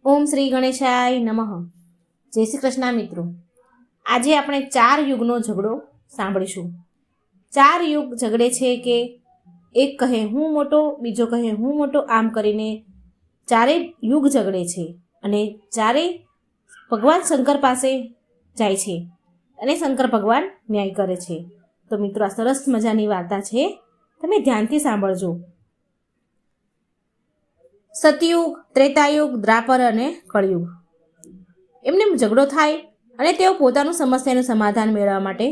ઓમ શ્રી ગણેશાય નમઃ. જય શ્રી કૃષ્ણ મિત્રો. આજે આપણે 4 યુગનો ઝઘડો સાંભળીશું. 4 યુગ ઝઘડે છે કે એક કહે હું મોટો, બીજો કહે હું મોટો, આમ કરીને 4 યુગ ઝઘડે છે અને 4 ભગવાન શંકર પાસે જાય છે અને શંકર ભગવાન ન્યાય કરે છે. તો મિત્રો, આ સરસ મજાની વાર્તા છે, તમે ધ્યાનથી સાંભળજો. સતયુગ, ત્રેતાયુગ, દ્વાપર અને કળયુગ એમને ઝઘડો થાય અને તેઓ પોતાનું સમસ્યાનું સમાધાન મેળવવા માટે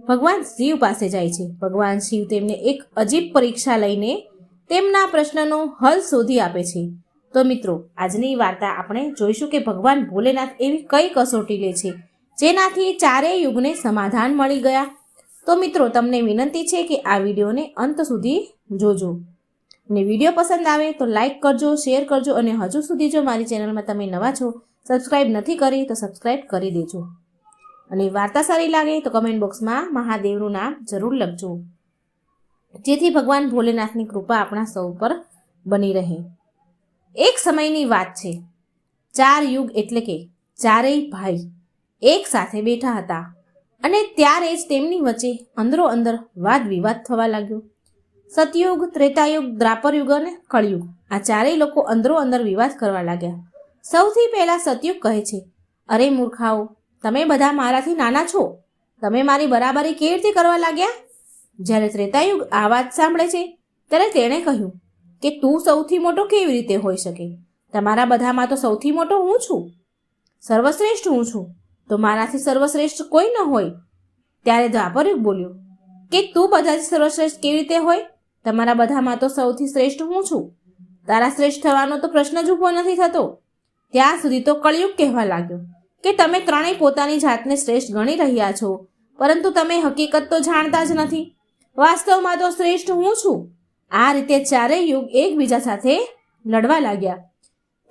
ભગવાન શિવ પાસે જાય છે. ભગવાન શિવ તેમને એક અજીબ પરીક્ષા લઈને તેમના પ્રશ્નનો હલ શોધી આપે છે. તો મિત્રો, આજની વાર્તા આપણે જોઈશું કે ભગવાન ભોલેનાથ એવી કઈ કસોટી લે છે જેનાથી 4 યુગને સમાધાન મળી ગયા. તો મિત્રો, તમને વિનંતી છે કે આ વિડીયોને અંત સુધી જોજો અને વિડીયો પસંદ આવે તો લાઈક કરજો, શેર કરજો અને હજુ સુધી જો મારી ચેનલમાં તમે નવા છો, સબસ્ક્રાઈબ નથી કરી તો સબસ્ક્રાઈબ કરી દેજો. અને વાર્તા સારી લાગે તો કમેન્ટ બોક્સમાં મહાદેવનું નામ જરૂર લખજો, જેથી ભગવાન ભોલેનાથની કૃપા આપણા સૌ પર બની રહે. એક સમયની વાત છે. 4 યુગ એટલે કે 4 ભાઈ એક સાથે બેઠા હતા અને ત્યારે જ તેમની વચ્ચે અંદરો અંદર વાદ વિવાદ થવા લાગ્યો. સતયુગ, ત્રેતાયુગ, દ્વાપર યુગ અને કળયુગ, આ 4 લોકો અંદરો અંદર વિવાદ કરવા લાગ્યા. સૌથી પહેલા સતયુગ કહે છે, અરે મૂર્ખાઓ, તમે બધા મારાથી નાના છો, તમે મારી બરાબરી કેવી રીતે કરવા લાગ્યા? જ્યારે ત્રેતાયુગ આ વાત સાંભળે છે ત્યારે તેણે કહ્યું કે તું સૌથી મોટો કેવી રીતે હોઈ શકે? તમારા બધામાં તો સૌથી મોટો હું છું, સર્વશ્રેષ્ઠ હું છું, તો મારાથી સર્વશ્રેષ્ઠ કોઈ ન હોય. ત્યારે દ્વાપરયુગ બોલ્યો કે તું બધાથી સર્વશ્રેષ્ઠ કેવી રીતે હોય? તમારા બધામાં તો સૌથી શ્રેષ્ઠ હું છું, તારા શ્રેષ્ઠ થવાનો તો પ્રશ્ન જ ઊભો નથી થતો. ત્યાં સુધી તો કળયુગ કહેવા લાગ્યો કે તમે ત્રણેય પોતાની જાતને શ્રેષ્ઠ ગણી રહ્યા છો, પરંતુ તમે હકીકત તો જાણતા જ નથી. વાસ્તવમાં તો શ્રેષ્ઠ હું છું. આ રીતે 4 યુગ એકબીજા સાથે લડવા લાગ્યા.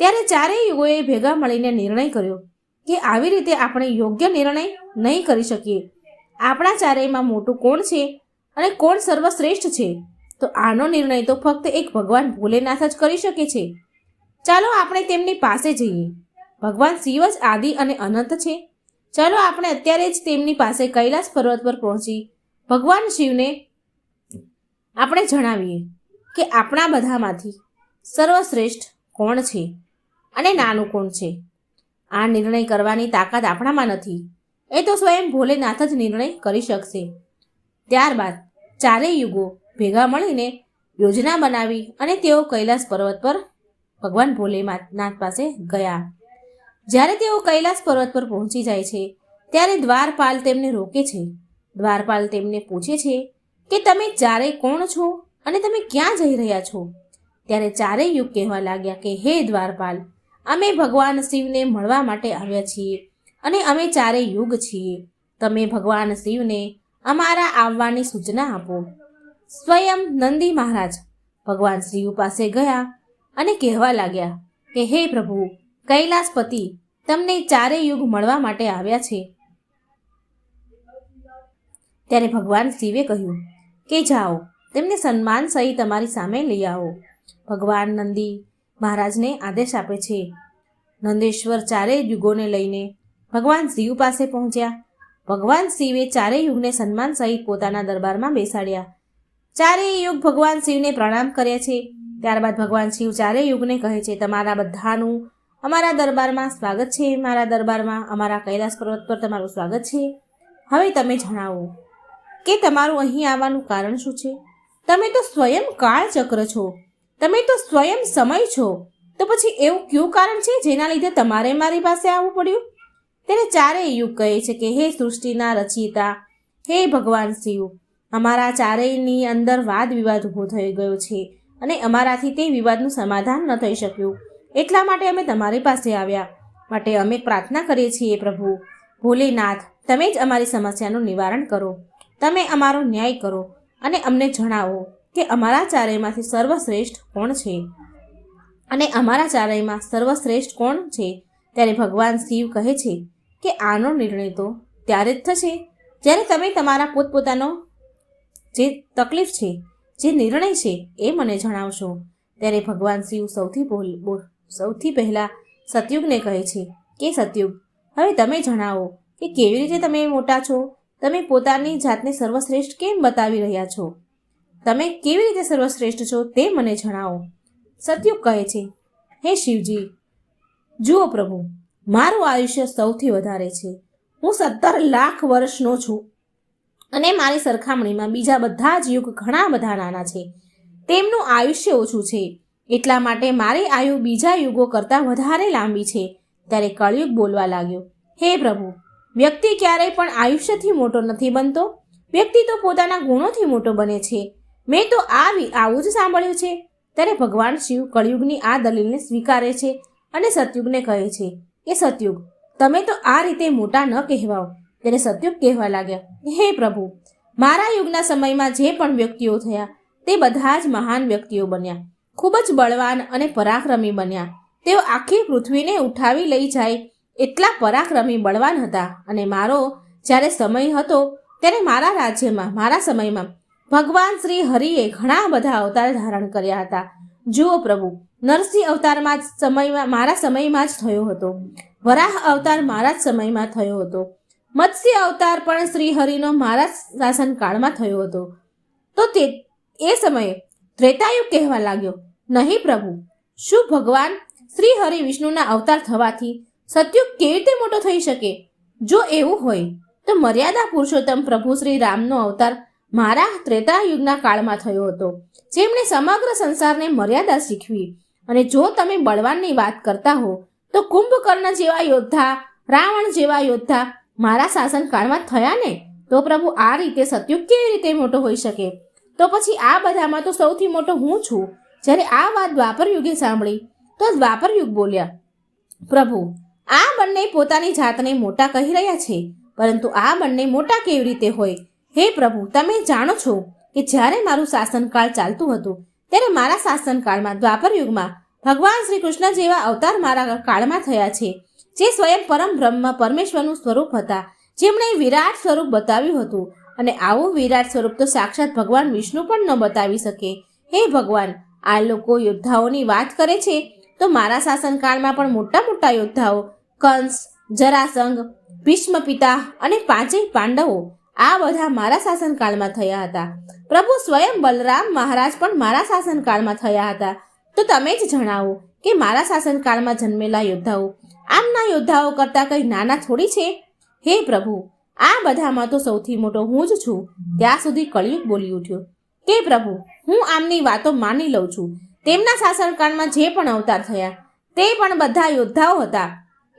ત્યારે 4 યુગોએ ભેગા મળીને નિર્ણય કર્યો કે આવી રીતે આપણે યોગ્ય નિર્ણય નહીં કરી શકીએ. આપણા 4માં મોટું કોણ છે અને કોણ સર્વશ્રેષ્ઠ છે, તો આનો નિર્ણય તો ફક્ત એક ભગવાન ભોલેનાથ જ કરી શકે છે. ચાલો આપણે તેમની પાસે જઈએ. ભગવાન શિવ જ આદિ અને અનંત છે. ચાલો આપણે અત્યારે જ તેમની પાસે કૈલાસ પર્વત પર પહોંચી ભગવાન શિવને આપણે જણાવીએ કે આપણા બધામાંથી સર્વશ્રેષ્ઠ કોણ છે અને નાનું કોણ છે. આ નિર્ણય કરવાની તાકાત આપણામાં નથી, એ તો સ્વયં ભોલેનાથ જ નિર્ણય કરી શકશે. ત્યારબાદ 4 યુગો ભેગા મળીને યોજના બનાવી અને તેઓ કૈલાસ પર્વત પર ભગવાન ભોલેનાથ પાસે ગયા. જ્યારે તેઓ કૈલાસ પર્વત પર પહોંચી જાય છે ત્યારે દ્વારપાલ તેમને રોકે છે. દ્વારપાલ તેમને પૂછે છે કે તમે 4 કોણ છો અને તમે ક્યાં જઈ રહ્યા છો? ત્યારે 4 યુગ કહેવા લાગ્યા કે હે દ્વારપાલ, અમે ભગવાન શિવને મળવા માટે આવ્યા છીએ અને અમે 4 યુગ છીએ. તમે ભગવાન શિવને અમારા આવવાની સૂચના આપો. સ્વયં નંદી મહારાજ ભગવાન શિવ પાસે ગયા અને કહેવા લાગ્યા કે હે પ્રભુ કૈલાસપતિ, તમને 4 યુગ મળવા માટે આવ્યા છે. ત્યારે ભગવાન શિવે કહ્યું કે જાઓ, તેમને સન્માન સહિત તમારી સામે લઈ આવો. ભગવાન નંદી મહારાજને આદેશ આપે છે. નંદેશ્વર 4 યુગોને લઈને ભગવાન શિવ પાસે પહોંચ્યા. ભગવાન શિવે 4 યુગને સન્માન સહિત પોતાના દરબારમાં બેસાડ્યા. 4 યુગ ભગવાન શિવને પ્રણામ કરે છે. ત્યારબાદ ભગવાન શિવ 4 યુગને કહે છે, તમારા બધાનું અમારા દરબારમાં સ્વાગત છે. મારા દરબારમાં, અમારા કૈલાસ પર્વત પર તમારું સ્વાગત છે. હવે તમે જણાવો કે તમારું અહીં આવવાનું કારણ શું છે? તમે તો સ્વયં કાળચક્ર છો, તમે તો સ્વયં સમય છો, તો પછી એવું કયું કારણ છે જેના લીધે તમારે મારી પાસે આવવું પડ્યું? ત્યારે 4 યુગ કહે છે કે હે સૃષ્ટિના રચયિતા, હે ભગવાન શિવ, અમારા 4ની અંદર વાદ વિવાદ ઊભો થઈ ગયો છે અને અમારાથી તે વિવાદનું સમાધાન ન થઈ શક્યું. એટલા માટે અમે તમારી પાસે આવ્યા. માટે અમે પ્રાર્થના કરીએ છીએ, પ્રભુ ભોલેનાથ, તમે જ અમારી સમસ્યાનું નિવારણ કરો, તમે અમારો ન્યાય કરો અને અમને જણાવો કે અમારા 4માંથી સર્વશ્રેષ્ઠ કોણ છે અને અમારા 4માં સર્વશ્રેષ્ઠ કોણ છે. ત્યારે ભગવાન શિવ કહે છે કે આનો નિર્ણય તો ત્યારે જ થશે જ્યારે તમે તમારા પોતપોતાનો જે તકલીફ છે, જે નિર્ણય છે એ મને જણાવશો. ત્યારે ભગવાન શિવ સૌથી પહેલા સતયુગને કહે છે કે સતયુગ, હવે તમે જણાવો કે કેવી રીતે તમે મોટા છો? તમે પોતાની જાતને સર્વશ્રેષ્ઠ કેમ બતાવી રહ્યા છો? તમે કેવી રીતે સર્વશ્રેષ્ઠ છો તે મને જણાવો. સતયુગ કહે છે, હે શિવજી, જુઓ પ્રભુ, મારું આયુષ્ય સૌથી વધારે છે. હું 17 લાખ વર્ષનો છું અને મારી સરખામણીમાં બીજા બધા જ યુગ ઘણા બધા નાના છે. તેમનું આયુષ્ય ઓછું છે, એટલા માટે મારી આયુ બીજા યુગો કરતાં વધારે લાંબી છે. ત્યારે કળિયુગ બોલવા લાગ્યો, હે પ્રભુ, વ્યક્તિ ક્યારેય પણ આયુષ્યથી મોટો નથી બનતો. વ્યક્તિ તો પોતાના ગુણોથી મોટો બને છે. મેં તો આવું જ સાંભળ્યું છે. ત્યારે ભગવાન શિવ કળિયુગની આ દલીલને સ્વીકારે છે અને સતયુગને કહે છે કે સતયુગ, તમે તો આ રીતે મોટા ન કહેવાઓ. ત્યારે સતયુગ કહેવા લાગ્યા, હે પ્રભુ, મારા યુગના સમયમાં જે પણ વ્યક્તિઓ થયા તે બધા જ મહાન વ્યક્તિઓ બન્યા, ખૂબ જ બળવાન અને પરાક્રમી બન્યા. તેઓ આખી પૃથ્વીને ઉઠાવી લઈ જાય એટલા પરાક્રમી બળવાન હતા. અને મારો જ્યારે સમય હતો ત્યારે મારા રાજ્યમાં, મારા સમયમાં ભગવાન શ્રી હરિએ ઘણા બધા અવતાર ધારણ કર્યા હતા. જુઓ પ્રભુ, નરસિંહ અવતારમાં મારા સમયમાં જ થયો હતો. વરાહ અવતાર મારા જ સમયમાં થયો હતો. મત્સ્ય અવતાર પણ શ્રી હરિનો મારા શાસનકાળમાં થયો હતો. તો એ સમયે ત્રેતાયુગ કહેવા લાગ્યો, નહીં પ્રભુ, શું ભગવાન શ્રી હરિ વિષ્ણુના અવતાર થવાથી સતયુગ કેવી રીતે મોટો થઈ શકે? જો એવું હોય તો મર્યાદા પુરુષોત્તમ પ્રભુ શ્રી રામનો અવતાર મારા ત્રેતાયુગના કાળમાં થયો હતો, જેમણે સમગ્ર સંસારને મર્યાદા શીખવી. અને જો તમે બળવાનની વાત કરતા હો તો કુંભકર્ણ જેવા યોદ્ધા, રાવણ જેવા યોદ્ધા મારા શાસનકાળમાં થયા ને. તો પ્રભુ, આ રીતે સતયુગ કેવી રીતે મોટો હોઈ શકે? તો પછી આ બધામાં તો સૌથી મોટો હું છું. જ્યારે આ વાત દ્વાપર યુગે સાંભળી તો દ્વાપર યુગ બોલ્યા, પ્રભુ, આ બંને પોતાની જાતને મોટા કહી રહ્યા છે, પરંતુ આ બંને મોટા કેવી રીતે હોય? હે પ્રભુ, તમે જાણો છો કે જ્યારે મારું શાસનકાળ ચાલતું હતું ત્યારે મારા શાસનકાળમાં દ્વાપર યુગમાં ભગવાન શ્રી કૃષ્ણ જેવા અવતાર મારા કાળમાં થયા છે, જે સ્વયં પરમ બ્રહ્મ પરમેશ્વરનું સ્વરૂપ હતા, જેમણે વિરાટ સ્વરૂપ બતાવ્યું હતું. અને આવું વિરાટ સ્વરૂપ તો સાક્ષાત ભગવાન વિષ્ણુ પણ ન બતાવી શકે. હે ભગવાન, આ લોકો યોદ્ધાઓની વાત કરે છે તો મારા શાસનકાળમાં પણ મોટા મોટા યોદ્ધાઓ કંસ, જરાસંઘ, ભીષ્મ પિતા અને 5 પાંડવો આ બધા મારા શાસનકાળમાં થયા હતા. પ્રભુ સ્વયં બલરામ મહારાજ પણ મારા શાસનકાળમાં થયા હતા. તો તમે જ જણાવો કે મારા શાસનકાળમાં જન્મેલા યોદ્ધાઓ આમના યોદ્ધાઓ કરતાં કંઈ નાના થોડી છે? હે પ્રભુ, આ બધામાં તો સૌથી મોટો હું જ છું. ત્યાં સુધી કળિયુગ બોલી ઉઠ્યો કે પ્રભુ, હું આમની વાતો માની લઉં છું. તેમના શાસનકાળમાં જે પણ અવતાર થયા તે પણ બધા યોદ્ધાઓ હતા.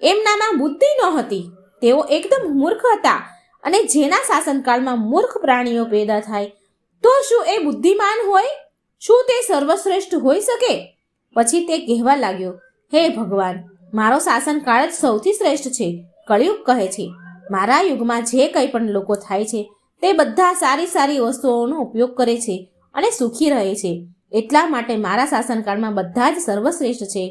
એમનામાં બુદ્ધિ નહોતી. તેઓ એકદમ મૂર્ખ હતા. અને જેના શાસનકાળમાં મૂર્ખ પ્રાણીઓ પેદા થાય તો શું એ બુદ્ધિમાન હોય? શું તે સર્વશ્રેષ્ઠ હોઈ શકે? પછી તે કહેવા લાગ્યો, હે ભગવાન, મારો શાસનકાળ જ સૌથી શ્રેષ્ઠ છે. કળિયુગ કહે છે, મારા યુગમાં જે કંઈ પણ લોકો થાય છે તે બધા સારી સારી વસ્તુઓનો ઉપયોગ કરે છે અને સુખી રહે છે. એટલા માટે મારા શાસનકાળમાં બધા જ સર્વશ્રેષ્ઠ છે.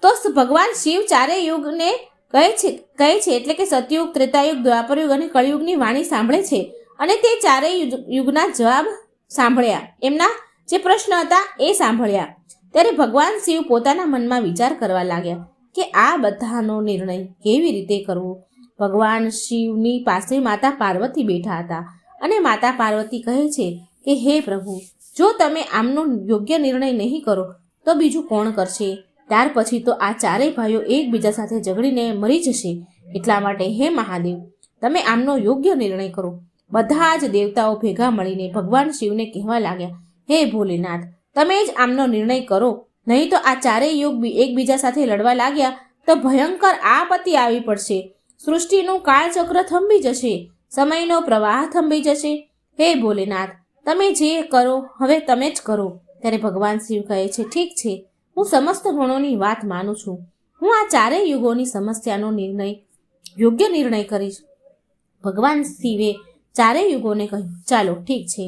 તો ભગવાન શિવ ચારેય યુગને કહે છે એટલે કે સતયુગ, ત્રેતાયુગ, દ્વાપરયુગ અને કળિયુગની વાણી સાંભળે છે અને તે ચારેય યુગના જવાબ સાંભળ્યા. એમના જે પ્રશ્ન હતા એ સાંભળ્યા. ત્યારે ભગવાન શિવ પોતાના મનમાં વિચાર કરવા લાગ્યા કે આ બધાનો નિર્ણય કેવી રીતે કરવો. ભગવાન શિવની પાસે માતા પાર્વતી બેઠા હતા અને માતા પાર્વતી કહે છે કે હે પ્રભુ, જો તમે આમનો યોગ્ય નિર્ણય નહીં કરો તો બીજું કોણ કરશે? ત્યાર પછી તો આ ચારેય ભાઈઓ એકબીજા સાથે ઝઘડીને મરી જશે. એટલા માટે હે મહાદેવ, તમે આમનો યોગ્ય નિર્ણય કરો. બધા જ દેવતાઓ ભેગા મળીને ભગવાન શિવને કહેવા લાગ્યા, હે ભોલેનાથ, તમે જ આમનો નિર્ણય કરો, નહીં તો આ ચારેય યુગ એકબીજા સાથે લડવા લાગ્યા તો ભયંકર આપત્તિ આવી પડશે. સૃષ્ટિનું કાળચક્ર થંભી જશે, સમયનો પ્રવાહ થંભી જશે. હે ભોલેનાથ, તમે જે કરો હવે તમે જ કરો. ત્યારે ભગવાન શિવ કહે છે, ઠીક છે, હું સમસ્ત ગુણોની વાત માનું છું. હું આ ચારેય યુગોની સમસ્યાનો યોગ્ય નિર્ણય કરીશ. ભગવાન શિવે ચારેય યુગોને કહ્યું, ચાલો ઠીક છે,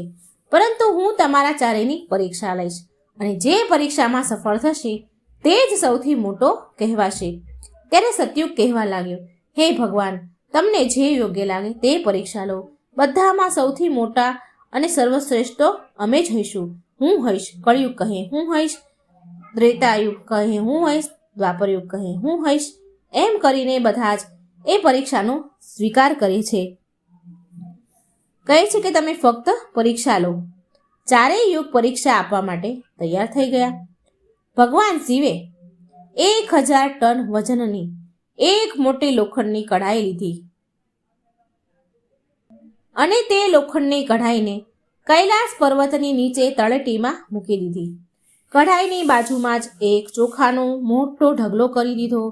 પરંતુ હું તમારા ચારેયની પરીક્ષા લઈશ અને જે પરીક્ષામાં સફળ થશે તે જ સૌથી મોટો કહેવાશે. ત્યારે સતયુગ કહેવા લાગ્યો, હે ભગવાન, તમને જે યોગ્ય લાગે તે પરીક્ષા લો. બધામાં સૌથી મોટા અને સર્વશ્રેષ્ઠ તો અમે જ હઈશું. હું હઈશ. કળિયુગ કહે હું હઈશ. ત્રેતાયુગ કહે હું હઈશ. દ્વાપરયુગ કહે, હું હઈશ. એમ કરીને બધા જ એ પરીક્ષાનો સ્વીકાર કરે છે. કહે છે કે તમે ફક્ત પરીક્ષા લો. ચારેય યુગ પરીક્ષા આપવા માટે તૈયાર થઈ ગયા. ભગવાન શિવે 1000 ટન વજનની એક મોટી લોખંડની કઢાઈ લીધી અને તે લોખંડની કઢાઈને કૈલાસ પર્વતની નીચે તળેટીમાં મૂકી દીધી. કઢાઈની બાજુમાં જ એક ચોખાનો મોટો ઢગલો કરી દીધો.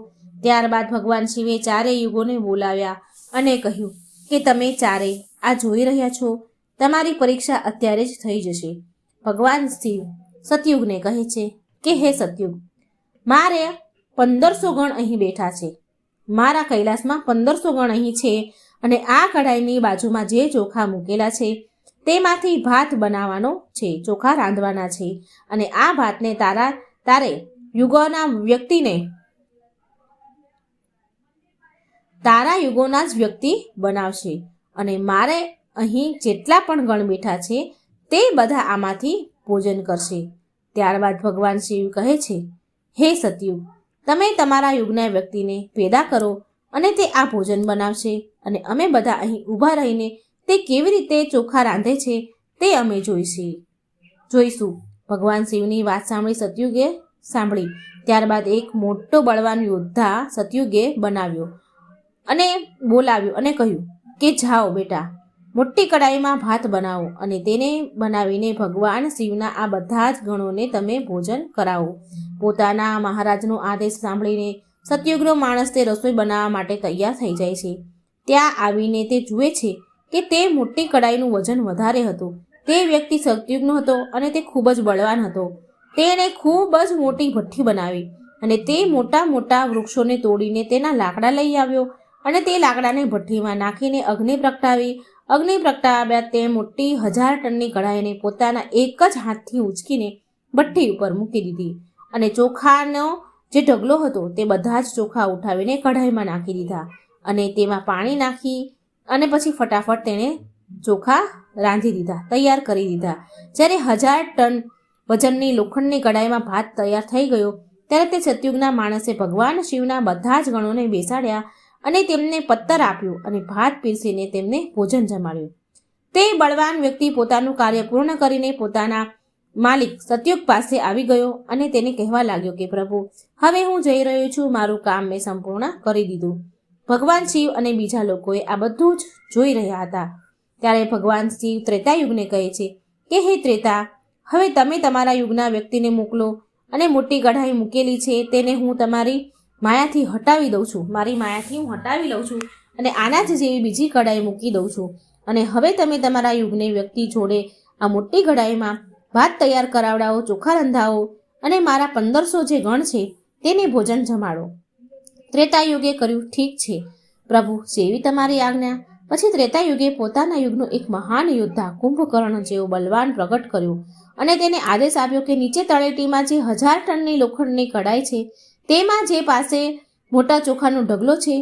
ત્યારબાદ ભગવાન શિવે ચારેય યુગોને બોલાવ્યા અને કહ્યું કે તમે ચારેય આ જોઈ રહ્યા છો, તમારી પરીક્ષા અત્યારે જ થઈ જશે. ભગવાન શિવ સતયુગને કહે છે કે હે સતયુગ, મારે 1500 ગણ અહીં બેઠા છે. મારા કૈલાસમાં 1500 ગણ અહીં છે અને આ કઢાઈની બાજુમાં જે ચોખા મૂકેલા છે તેમાંથી ભાત બનાવવાનો છે, ચોખા રાંધવાના છે અને આ ભાતને તારે યુગોના જ વ્યક્તિ બનાવશે અને મારે અહીં જેટલા પણ ગણ બેઠા છે તે બધા આમાંથી ભોજન કરશે. ત્યારબાદ ભગવાન શિવ કહે છે, હે સતયુગ, તમે તમારા યુગના વ્યક્તિને પેદા કરો અને તે આ ભોજન બનાવશે અને અમે બધા અહીં ઊભા રહીને તે કેવી રીતે ચોખા રાંધે છે તે અમે જોઈશું. ભગવાન શિવની વાત સાંભળી ત્યારબાદ એક મોટો બળવાન યોદ્ધા સતયુગે બોલાવ્યો અને કહ્યું કે જાઓ બેટા, મોટી કડાઈમાં ભાત બનાવો અને તેને બનાવીને ભગવાન શિવના આ બધા જ ગણોને તમે ભોજન કરાવો. પોતાના મહારાજનો આદેશ સાંભળીને સતયુગનો માણસ તે રસોઈ બનાવવા માટે તૈયાર થઈ જાય છે. ત્યાં આવીને તે જુએ છે કે તે મોટી કડાઈનું વજન વધારે હતું. તે વ્યક્તિ સતયુગનો હતો અને તે ખૂબ જ બળવાન હતો. તેણે ખૂબ જ મોટી ભઠ્ઠી બનાવી અને તે મોટા મોટા વૃક્ષોને તોડીને તેના લાકડા લઈ આવ્યો અને તે લાકડાને ભઠ્ઠીમાં નાખીને અગ્નિ પ્રગટાવ્યા બાદ તે મોટી 1000 ટનની કઢાઈને પોતાના એક જ હાથથી ઉંચકીને ભઠ્ઠી ઉપર મૂકી દીધી અને ચોખાનો જે ઢગલો હતો તે બધા જ ચોખા ઉઠાવીને કઢાઈમાં નાખી દીધા અને તેમાં પાણી નાખી અને પછી ફટાફટ તેણે ચોખા રાંધી દીધા, તૈયાર કરી દીધા. જ્યારે 1000 ટન વજનની લોખંડની કઢાઈમાં ભાત તૈયાર થઈ ગયો ત્યારે તે સતયુગના માણસે ભગવાન શિવના બધા જ ગણોને બેસાડ્યા અને તેમને પત્તર આપ્યું અને ભાત પીરસીને તેમને ભોજન જમાડ્યું. તે બળવાન વ્યક્તિ પોતાનું કાર્ય પૂર્ણ કરીને પોતાના માલિક સતયુગ પાસે આવી ગયો અને તેને કહેવા લાગ્યો કે પ્રભુ, હવે હું જઈ રહ્યો છું, મારું કામ મેં સંપૂર્ણ કરી દીધું. ભગવાન શિવ અને બીજા લોકોએ આ બધું જ જોઈ રહ્યા હતા. ત્યારે ભગવાન શિવ ત્રેતાયુગને કહે છે કે હે ત્રેતા, હવે તમે તમારા યુગના વ્યક્તિને મોકલો અને મોટી કઢાઈ મૂકેલી છે તેને હું મારી માયાથી હટાવી લઉં છું અને આના જ જેવી બીજી કઢાઈ મૂકી દઉં છું અને હવે તમે તમારા યુગને વ્યક્તિ જોડે આ મોટી કઢાઈમાં ભાત તૈયાર કરાવડાવો, ચોખા રંધાવો અને મારા 1500 જે ગણ છે તેને ભોજન જમાડો. ત્રેતાયુગે કર્યું, ઠીક છે પ્રભુ, જેવી તમારી આજ્ઞા. પછી ત્રેતાયુગે પોતાના યુગનો એક મહાન યોદ્ધા કુંભકર્ણ જેવો બલવાન પ્રગટ કર્યો અને તેને આદેશ આપ્યો કે નીચે તળેટીમાં જે 1000 ટનની લોખંડની કઢાઈ છે તેમાં જે પાસે મોટા ચોખાનો ઢગલો છે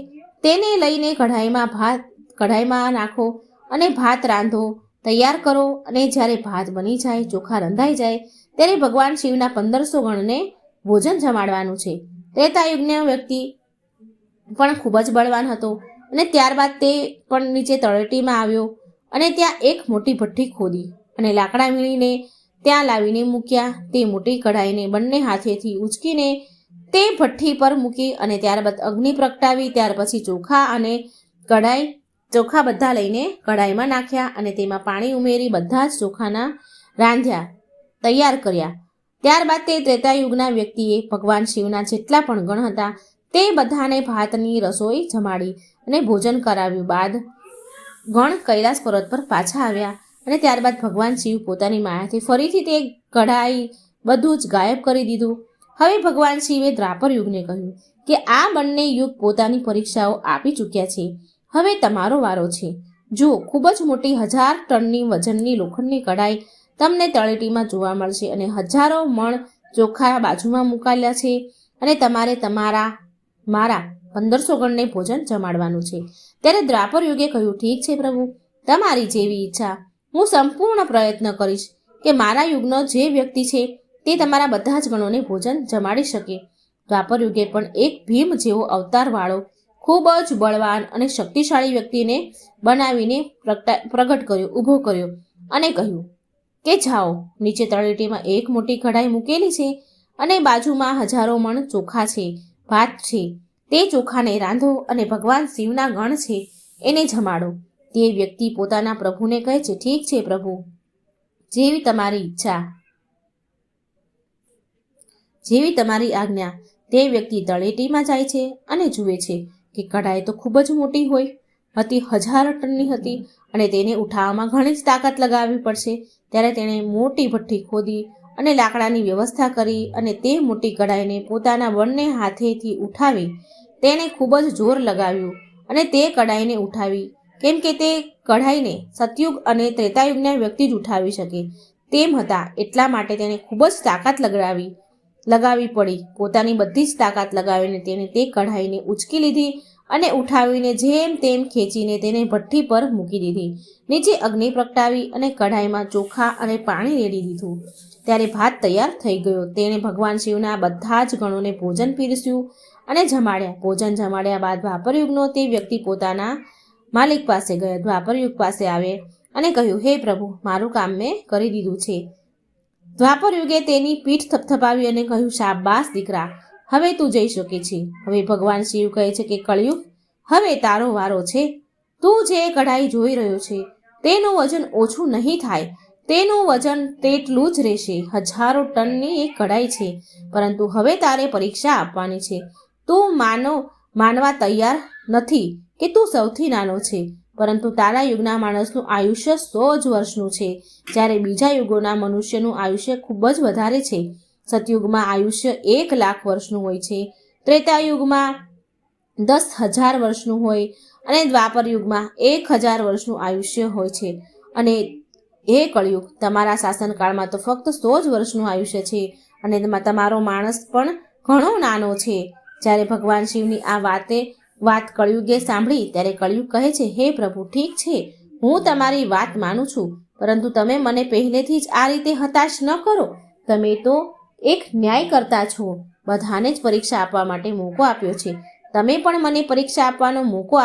તેને લઈને કઢાઈમાં નાખો અને ભાત રાંધો, તૈયાર કરો અને જ્યારે ભાત બની જાય, ચોખા રંધાઈ જાય ત્યારે ભગવાન શિવના 1500 ગણને ભોજન જમાડવાનું છે. ત્રેતાયુગનો વ્યક્તિ પણ ખૂબ જ બળવાન હતો અને ત્યારબાદ તે પણ નીચે તળેટીમાં આવ્યો અને ત્યાં એક મોટી ભઠ્ઠી ખોદી અને લાકડા વીણીને ત્યાં લાવીને મૂક્યા. તે મોટી કઢાઈને બંને હાથેથી ઉંચકીને તે ભઠ્ઠી પર મૂકી અને ત્યારબાદ અગ્નિ પ્રગટાવી. ત્યાર પછી ચોખા બધા લઈને કઢાઈમાં નાખ્યા અને તેમાં પાણી ઉમેરી બધા જ ચોખાના રાંધ્યા, તૈયાર કર્યા. ત્યારબાદ તે ત્રેતાયુગના વ્યક્તિએ ભગવાન શિવના જેટલા પણ ગણ હતા તે બધાને ભાતની રસોઈ જમાડી અને ભોજન કરાવ્યું. બાદ ગણ કૈલાસ પર્વત પર પાછા આવ્યા અને ત્યારબાદ ભગવાન શિવ પોતાની માયાથી ફરીથી તે કઢાઈ બધું જ ગાયબ કરી દીધું. હવે ભગવાન શિવે દ્વાપર યુગને કહ્યું કે આ બંને યુગ પોતાની પરીક્ષાઓ આપી ચૂક્યા છે, હવે તમારો વારો છે. જુઓ, ખૂબ જ મોટી 1000 ટનની વજનની લોખંડની કઢાઈ તમને તળેટીમાં જોવા મળશે અને હજારો મણ ચોખા બાજુમાં મુકાયેલા છે અને તમારે મારા 1500 ગણને ભોજન જમાડવાનું છે. ત્યારે દ્વાપર યુગે કહ્યું, ઠીક છે પ્રભુ, તમારી જેવી ઈચ્છા. હું સંપૂર્ણ પ્રયત્ન કરીશ કે મારા યુગનો જે વ્યક્તિ છે તે તમારા બધા જ ગણોને ભોજન જમાડી શકે. દ્વાપર યુગે પણ એક ભીમ જેવો અવતારવાળો ખૂબ જ બળવાન અને શક્તિશાળી વ્યક્તિને બનાવીને પ્રગટ કર્યો, ઊભો કર્યો અને કહ્યું કે જાઓ, નીચે તળેટીમાં એક મોટી કઢાઈ મૂકેલી છે અને બાજુમાં હજારો મણ ચોખા છે, ભાત છે. તે ચોખાને રાંધો અને ભગવાન શિવના ગણ છે એને જમાડો. તે વ્યક્તિ પોતાના પ્રભુને કહે છે, ઠીક છે પ્રભુ, જેવી તમારી ઈચ્છા, જેવી તમારી આજ્ઞા. તે વ્યક્તિ તળેટીમાં જાય છે અને જુએ છે કે કઢાઈ તો ખૂબ જ મોટી હતી, હજારો ટનની હતી અને તેને ઉઠાવવામાં ઘણી જ તાકાત લગાવવી પડશે. ત્યારે તેણે મોટી ભઠ્ઠી ખોદી અને લાકડાની વ્યવસ્થા કરી અને તે મોટી કઢાઈને પોતાના બંને હાથેથી ઉઠાવી તેણે ખૂબ જ જોર લગાવ્યું અને તે કઢાઈને ઉઠાવી, કેમ કે તે કઢાઈને સતયુગ અને ત્રેતાયુગના વ્યક્તિ જ ઉઠાવી શકે તેમ હતા. એટલા માટે તેણે ખૂબ જ તાકાત લગાવવી પડી. પોતાની બધી જ તાકાત લગાવીને તેણે તે કઢાઈને ઉંચકી લીધી અને ઉઠાવીને જેમ તેમ ખેંચીને તેને ભઠ્ઠી પર મૂકી દીધી. નીચે અગ્નિ પ્રગટાવી અને કઢાઈમાં ચોખા અને પાણી રેડી દીધું. ત્યારે ભાત તૈયાર થઈ ગયો. તેણે ભગવાન શિવના બધા જ ગણોને ભોજન પીરસ્યું અને જમાડ્યા. ભોજન જમાડ્યા બાદ દ્વાપર યુગનો તે વ્યક્તિ પોતાના માલિક પાસે ગયો. દ્વાપર યુગ પાસે આવે અને કહ્યું, હે પ્રભુ, મારું કામ મેં કરી દીધું છે. દ્વાપર યુગે તેની પીઠ થપથપાવી અને કહ્યું, શાબાશ દીકરા, હવે તું જઈ શકે છે. હવે ભગવાન શિવ કહે છે કે કળિયુગ, હવે તારો વારો છે. તું જે કઢાઈ જોઈ રહ્યો છે તેનું વજન ઓછું નહીં થાય, તેનું વજન તેટલું જ રહેશે. હજારો ટનની એક કઢાઈ છે, પરંતુ હવે તારે પરીક્ષા આપવાની છે. તું માનવા તૈયાર નથી કે તું સૌથી નાનો છે, પરંતુ તારા યુગના માણસનું આયુષ્ય 100 જ વર્ષનું છે, જ્યારે બીજા યુગોના મનુષ્યનું આયુષ્ય ખૂબ જ વધારે છે. સતયુગમાં આયુષ્ય 1 લાખ વર્ષનું હોય છે, ત્રેતાયુગમાં 10,000 વર્ષનું હોય અને દ્વાપર યુગમાં 1,000 વર્ષનું આયુષ્ય હોય છે. અને હે કળિયુગ, તમારા શાસનકાળમાં તો ફક્ત 100 જ વર્ષનું આયુષ્ય છે અને તમારો માણસ પણ ઘણો નાનો છે. જ્યારે ભગવાન શિવની આ વાત કળિયુગે સાંભળી ત્યારે કળિયુગ કહે છે, હે પ્રભુ, ઠીક છે, હું તમારી વાત માનું છું, પરંતુ તમે મને પહેલેથી જ આ રીતે હતાશ ન કરો. તમે તો એક ન્યાય કરતા છો, બધાને જ પરીક્ષા આપવા માટે મોકો આપ્યો છે. તમે પણ મને પરીક્ષા આપવાનો મોકો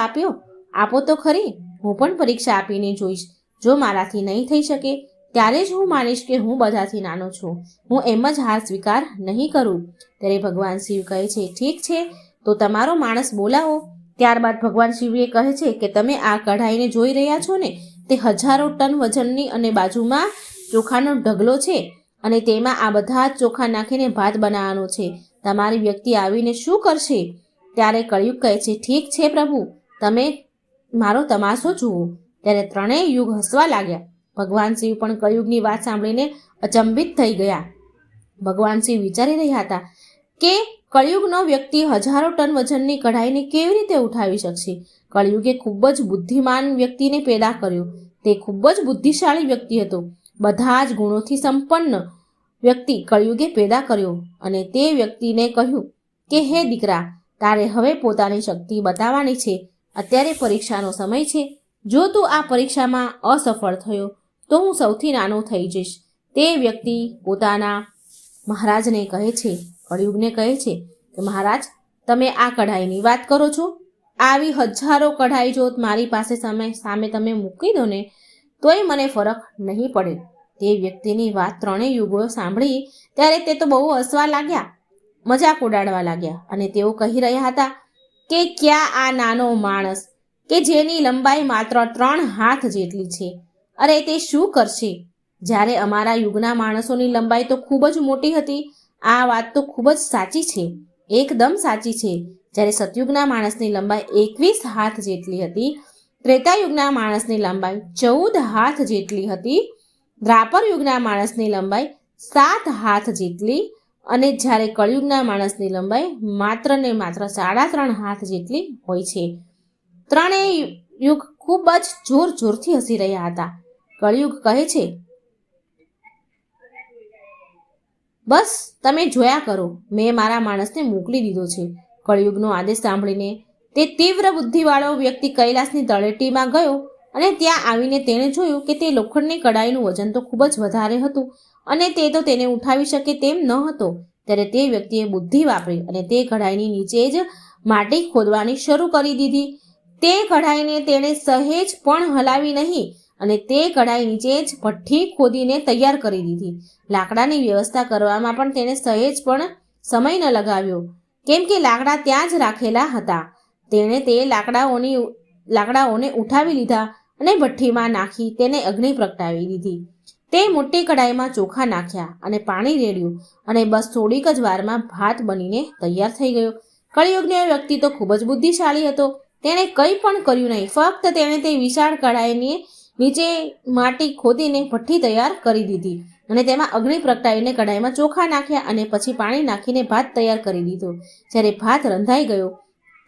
આપો તો ખરી. હું પણ પરીક્ષા આપીને જોઈશ. જો મારાથી નહીં થઈ શકે ત્યારે જ હું માનીશ કે હું બધાથી નાનો છું. હું એમ જ હાર સ્વીકાર નહીં કરું. ત્યારે ભગવાન શિવ કહે છે, ઠીક છે, તો તમારો માણસ બોલાવો. ત્યારબાદ ભગવાન શિવે કહે છે કે તમે આ કઢાઈને જોઈ રહ્યા છો ને, તે હજારો ટન વજનની અને બાજુમાં ચોખાનો ઢગલો છે અને તેમાં આ બધા જ ચોખા નાખીને ભાત બનાવવાનો છે. તમારી વ્યક્તિ આવીને શું કરશે? ત્યારે કળિયુગ કહે છે, ઠીક છે પ્રભુ, તમે મારો તમાશો જુઓ. ત્યારે ત્રણેય યુગ હસવા લાગ્યા. ભગવાન શિવ પણ કળિયુગની વાત સાંભળીને અચંબિત થઈ ગયા. ભગવાન શિવ વિચારી રહ્યા હતા કે કળિયુગનો વ્યક્તિ હજારો ટન વજનની કઢાઈને કેવી રીતે ઉઠાવી શકશે. કળિયુગે ખૂબ જ બુદ્ધિમાન વ્યક્તિને પેદા કર્યો. તે ખૂબ જ બુદ્ધિશાળી વ્યક્તિ હતો. બધા જ ગુણોથી સંપન્ન વ્યક્તિ કળિયુગે પેદા કર્યો અને તે વ્યક્તિને કહ્યું કે હે દીકરા, તારે હવે પોતાની શક્તિ બતાવવાની છે. અત્યારે પરીક્ષાનો સમય છે. જો તું આ પરીક્ષામાં અસફળ થયો તો હું સૌથી નાનો થઈ જઈશ. તે વ્યક્તિ પોતાના મહારાજને કહે છે, કળિયુગને કહે છે કે મહારાજ, તમે આ કઢાઈની વાત કરો છો? આવી હજારો કઢાઈ જો મારી પાસે સામે તમે મૂકી દો ને તોય મને ફરક નહીં પડે. તે વ્યક્તિની વાત ત્રણેય યુગો સાંભળી ત્યારે તે તો બહુ હસવા લાગ્યા, મજાક ઉડાડવા લાગ્યા અને તેઓ કહી રહ્યા હતા કે ક્યાં આ નાનો માણસ કે જેની લંબાઈ માત્ર 3 હાથ જેટલી છે, અરે તે શું કરશે? જ્યારે અમારા યુગના માણસોની લંબાઈ તો ખૂબ જ મોટી હતી. આ વાત તો ખૂબ જ સાચી છે, એકદમ સાચી છે. જ્યારે સતયુગના માણસની લંબાઈ 21 હાથ જેટલી હતી, ત્રેતાયુગના માણસની લંબાઈ 14 હાથ જેટલી હતી, દ્વાપર યુગના માણસની લંબાઈ 7 હાથ જેટલી અને જ્યારે કળિયુગના માણસની લંબાઈ માત્ર ને માત્ર 3.5 હાથ જેટલી હોય છે. ત્રણેય યુગ ખૂબ જ જોરથી હસી રહ્યા હતા. કળિયુગ કહે છે, બસ તમે જોયા કરો, મેં મારા માણસને મોકલી દીધો છે. કળિયુગનો આદેશ સાંભળીને તે તીવ્ર બુદ્ધિવાળો વ્યક્તિ કૈલાસની તળેટીમાં ગયો અને ત્યાં આવીને તેણે જોયું કે તે લોખંડની કડાઈનું વજન તો ખૂબ જ વધારે હતું અને તે તો તેને ઉઠાવી શકે તેમ ન હતો. ત્યારે તે વ્યક્તિએ બુદ્ધિ વાપરી અને તે કઢાઈની નીચે જ માટી ખોદવાની શરૂ કરી દીધી. તે કઢાઈને તેણે સહેજ પણ હલાવી નહીં અને તે કઢાઈ નીચે જ ભઠ્ઠી ખોદીને તૈયાર કરી દીધી. લાકડાની વ્યવસ્થા કરવામાં પણ તેણે સહેજ પણ સમય ન લગાવ્યો, કેમ કે લાકડા ત્યાં જ રાખેલા હતા. તેણે તે લાકડાઓને ઉઠાવી લીધા અને ભઠ્ઠીમાં નાખી તેને અગ્નિ પ્રગટાવી દીધી. તે મોટી કઢાઈમાં ચોખા નાખ્યા અને પાણી રેડ્યું અને બસ થોડીક જ વારમાં ભાત બનીને તૈયાર થઈ ગયો. કળિયુગનો વ્યક્તિ તો ખૂબ જ બુદ્ધિશાળી હતો. તેણે કંઈ પણ કર્યું નહીં, ફક્ત તેણે તે વિશાળ કઢાઈની નીચે માટી ખોદીને ભઠ્ઠી તૈયાર કરી દીધી અને તેમાં અગ્નિ પ્રગટાવીને કઢાઈમાં ચોખા નાખ્યા અને પછી પાણી નાખીને ભાત તૈયાર કરી દીધો. જ્યારે ભાત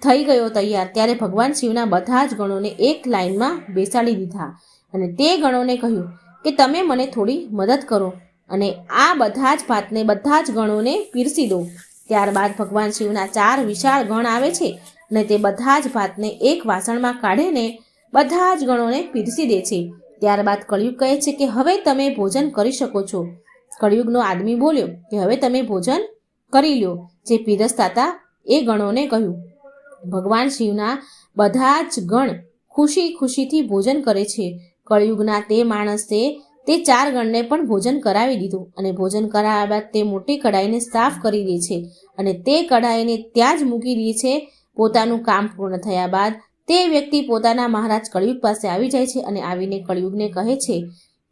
થઈ ગયો તૈયાર, ત્યારે ભગવાન શિવના બધા જ ગણોને એક લાઈનમાં બેસાડી દીધા અને તે ગણોને કહ્યું કે તમે મને થોડી મદદ કરો અને આ બધા જ ભાતને બધા જ ગણોને પીરસી દો. ત્યારબાદ ભગવાન શિવના 4 વિશાળ ગણ આવે છે અને તે બધા જ ભાતને એક વાસણમાં કાઢીને બધા જ ગણોને પીરસી દે છે. ત્યારબાદ કળિયુગ કહે છે કે હવે તમે ભોજન કરી શકો છો. કળિયુગનો આદમી બોલ્યો કે હવે તમે ભોજન કરી લો. જે પીરસતા હતા એ ગણોને કહ્યું. ભગવાન શિવના બધા જ ગણ ખુશીથી ભોજન કરે છે. કળિયુગના તે માણસે તે 4 ગણને પણ ભોજન કરાવી દીધું અને ભોજન કરાવ્યા બાદ તે મોટી કઢાઈને સાફ કરી દે છે અને તે કઢાઈને ત્યાં જ મૂકી દે છે. પોતાનું કામ પૂર્ણ થયા બાદ તે વ્યક્તિ પોતાના મહારાજ કળિયુગ પાસે આવી જાય છે અને આવીને કળિયુગને કહે છે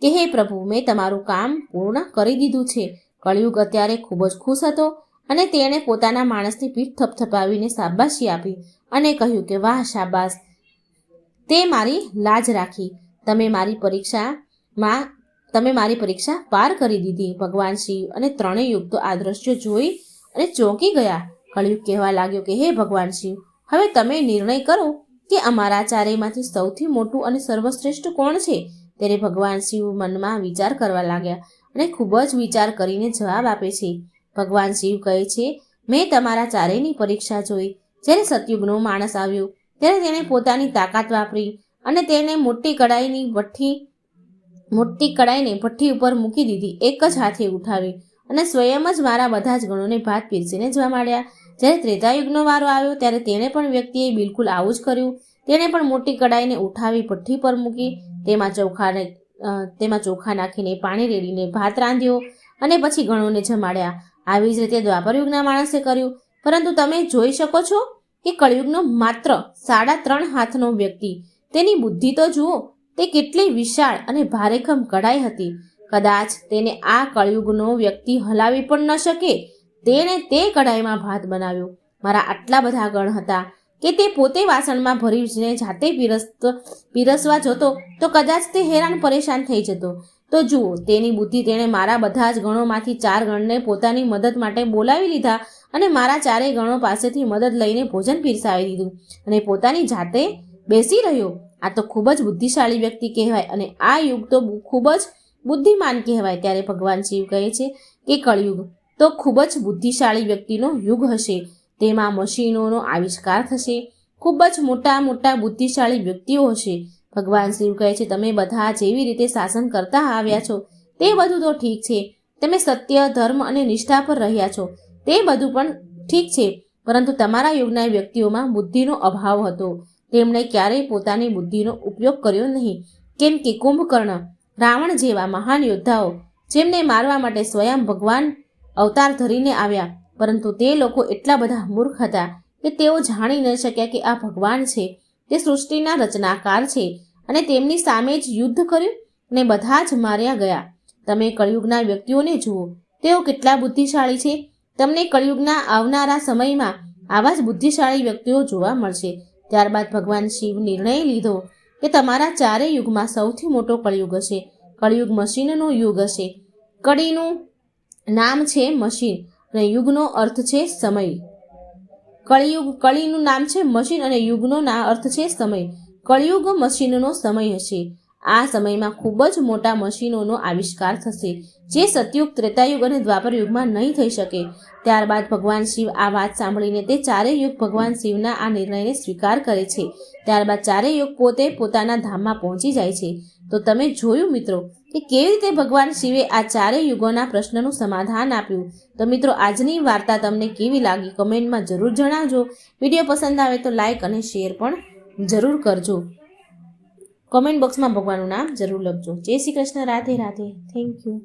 કે હે પ્રભુ, મેં તમારું કામ પૂર્ણ કરી દીધું છે. કળિયુગ અત્યારે ખૂબ જ ખુશ હતો અને તેણે પોતાના માણસની પીઠ થપથપાવીને શાબાશી આપી અને કહ્યું કે વાહ શાબાશ, તે મારી લાજ રાખી. તમે મારી પરીક્ષા પાર કરી દીધી. ભગવાન શિવ અને ત્રણેય યુગ તો આ દ્રશ્ય જોઈ અને ચોંકી ગયા. કળિયુગ કહેવા લાગ્યો કે હે ભગવાન શિવ, હવે તમે નિર્ણય કરો કે અમારા ચારેયમાંથી સૌથી મોટું અને સર્વશ્રેષ્ઠ કોણ છે? ત્યારે ભગવાન શિવ મનમાં વિચાર કરવા લાગ્યા અને ખૂબ જ વિચાર કરીને જવાબ આપે છે. ભગવાન શિવ કહે છે, મેં તમારા ચારેયની પરીક્ષા જોઈ. જ્યારે સતયુગનો માણસ આવ્યો ત્યારે તેણે પોતાની તાકાત વાપરી અને તેને મોટી કઢાઈને ભઠ્ઠી ઉપર મૂકી દીધી. એક જ હાથે ઉઠાવી અને સ્વયં જ મારા બધા જ ગણોને ભાત પીરસીને જવા માંડ્યા. જ્યારે ત્રેતાયુગનો વારો આવ્યો ત્યારે તેણે પણ વ્યક્તિએ બિલકુલ આવું જ કર્યું. તેણે પણ મોટી કઢાઈને ઉઠાવી ભઠ્ઠી પર મૂકી, તેમાં ચોખા નાખીને પાણી રેડીને ભાત રાંધ્યો અને પછી ગણોને જમાડ્યા. આવી જ રીતે દ્વાપરયુગના માણસે કર્યું. પરંતુ તમે જોઈ શકો છો કે કળિયુગનો માત્ર 3.5 હાથનો વ્યક્તિ, તેની બુદ્ધિ તો જુઓ, તે કેટલી વિશાળ અને ભારેખમ કઢાઈ હતી. કદાચ તેને આ કળિયુગનો વ્યક્તિ હલાવી પણ ન શકે. તેણે તે કઢાઈમાં ભાત બનાવ્યો. મારા આટલા બધા ગણ હતા કે તે પોતે વાસણમાં ભરીને જાતે પીરસવા જતો તો કદાચ તે હેરાન પરેશાન થઈ જતો. તો જુઓ, તેની બુદ્ધિ, તેણે મારા બધા જ ગણોમાંથી 4 ગણને પોતાની મદદ માટે બોલાવી લીધા અને મારા 4 ગણો પાસેથી મદદ લઈને ભોજન પીરસાવી દીધું અને પોતાની જાતે બેસી રહ્યો. આ તો ખૂબ જ બુદ્ધિશાળી વ્યક્તિ કહેવાય અને આ યુગ તો ખૂબ જ બુદ્ધિમાન કહેવાય. ત્યારે ભગવાન શિવ કહે છે કે કળિયુગ તો ખૂબ જ બુદ્ધિશાળી વ્યક્તિનો યુગ હશે. તેમાં મશીનોનો આવિષ્કાર થશે. ખૂબ જ મોટા બુદ્ધિશાળી વ્યક્તિઓ હશે. ભગવાન શિવ કહે છે, તમે બધા જેવી રીતે શાસન કરતા આવ્યા છો તે બધું તો ઠીક છે. તમે સત્ય, ધર્મ અને નિષ્ઠા પર રહ્યા છો તે બધું પણ ઠીક છે. પરંતુ તમારા યુગના વ્યક્તિઓમાં બુદ્ધિનો અભાવ હતો. તેમણે ક્યારેય પોતાની બુદ્ધિનો ઉપયોગ કર્યો નહીં. કેમ કે કુંભકર્ણ, રાવણ જેવા મહાન યોદ્ધાઓ જેમને મારવા માટે સ્વયં ભગવાન અવતાર ધરીને આવ્યા, પરંતુ તે લોકો એટલા બધા મૂર્ખ હતા કે તેઓ જાણી ન શક્યા કે આ ભગવાન છે, તે સૃષ્ટિના રચનાકાર છે અને તેમની સામે જ યુદ્ધ કર્યું અને બધા જ માર્યા ગયા. તમે કળિયુગના વ્યક્તિઓને જુઓ, તેઓ કેટલા બુદ્ધિશાળી છે. તમને કળિયુગના આવનારા સમયમાં આવા જ બુદ્ધિશાળી વ્યક્તિઓ જોવા મળશે. ત્યારબાદ ભગવાન શિવ નિર્ણય લીધો કે તમારા 4 યુગમાં સૌથી મોટો કળિયુગ હશે. કળિયુગ મશીનનો યુગ હશે. કળીનું નામ છે મશીન અને યુગનો અર્થ છે સમય. કળીનું નામ છે મશીન અને યુગનો અર્થ છે સમય. કળિયુગ મશીનનો સમય હશે. આ સમયમાં ખૂબ જ મોટા મશીનોનો આવિષ્કાર થશે, જે સતયુગ, ત્રેતાયુગ અને દ્વાપર યુગમાં નહીં થઈ શકે. ત્યારબાદ ભગવાન શિવ આ વાત સાંભળીને તે 4 યુગ ભગવાન શિવના આ નિર્ણયને સ્વીકાર કરે છે. ત્યારબાદ 4 યુગ પોતે પોતાના ધામમાં પહોંચી જાય છે. તો તમે જોયું મિત્રો કે કેવી રીતે ભગવાન શિવે આ ચારેય યુગોના પ્રશ્નનું સમાધાન આપ્યું. તો મિત્રો આજની વાર્તા તમને કેવી લાગી કમેન્ટમાં જરૂર જણાવજો. વિડીયો પસંદ આવે તો લાઈક અને શેર પણ જરૂર કરજો. કોમેન્ટ બોક્સમાં ભગવાનનું નામ જરૂર લખજો. જય શ્રી કૃષ્ણ. રાધે રાધે. Thank you.